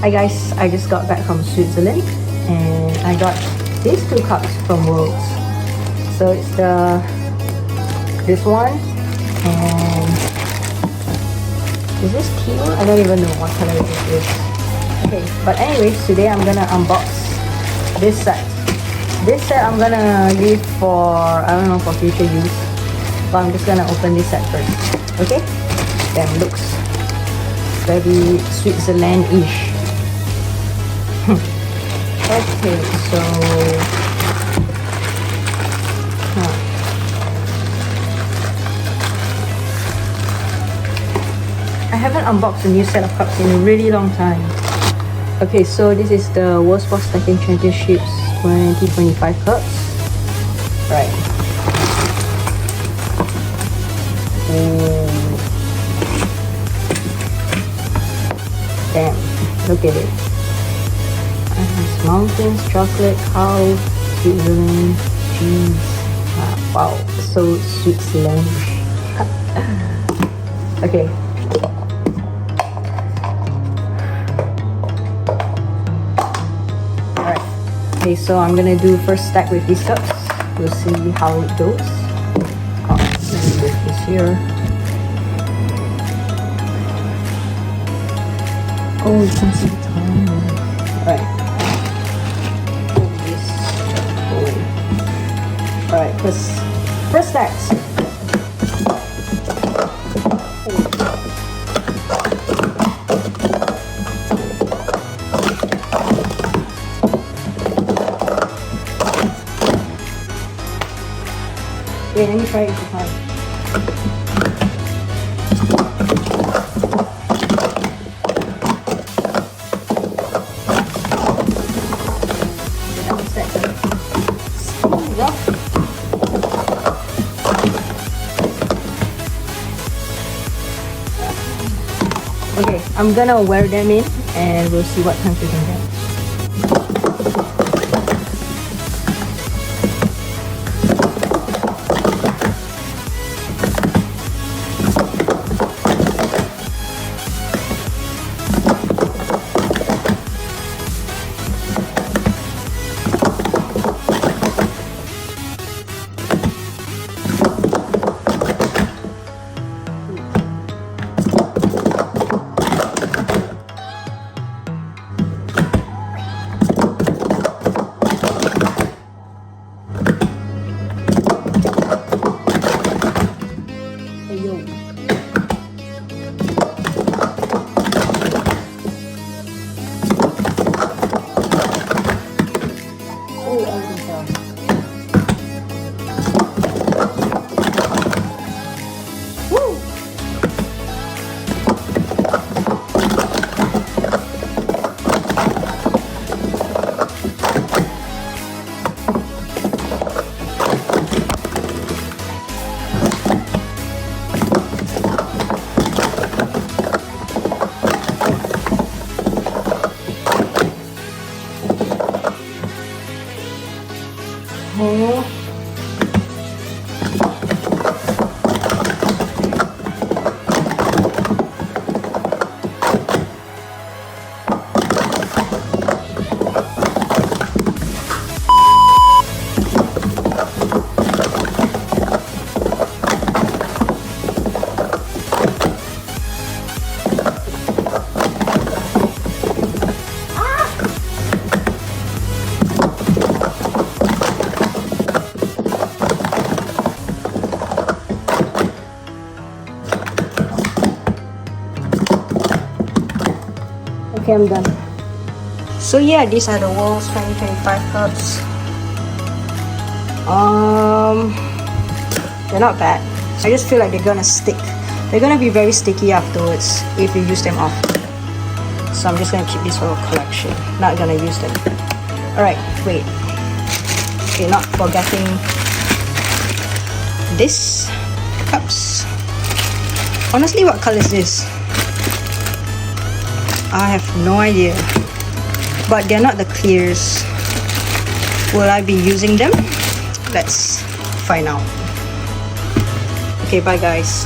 Hi guys, I just got back from Switzerland and I got these two cups from Worlds. So it's this one and is this teal? I don't even know what color it is. Okay, but anyways, today I'm gonna unbox this set. This set I'm gonna leave for, I don't know, for future use. But I'm just gonna open this set first. Okay? Damn, looks very Switzerland-ish. Okay, so I haven't unboxed a new set of cups in a really long time. Okay, so this is the World Sports Stacking Championships 2025 cups. Right. Damn, look at it. Mountains, chocolate, cow, Switzerland, cheese. Wow, so Switzerland. Okay. Alright. Okay, so I'm gonna do first stack with these cups. We'll see how it goes. Oh, let me lift this here. Oh, you can see the time. Alright. Alright, first stacks. Wait, let me try it this time. Okay, I'm gonna wear them in and we'll see what times we can get. Oh. Okay, I'm done. So yeah, these are the World's 2025 cups. They're not bad. I just feel like they're gonna stick. They're gonna be very sticky afterwards if you use them often. So I'm just gonna keep this for a collection. Not gonna use them. Alright, wait. Okay, not forgetting this cups. Honestly, what color is this? I have no idea, but they're not the clears. Will I be using them? Let's find out. Okay, bye guys.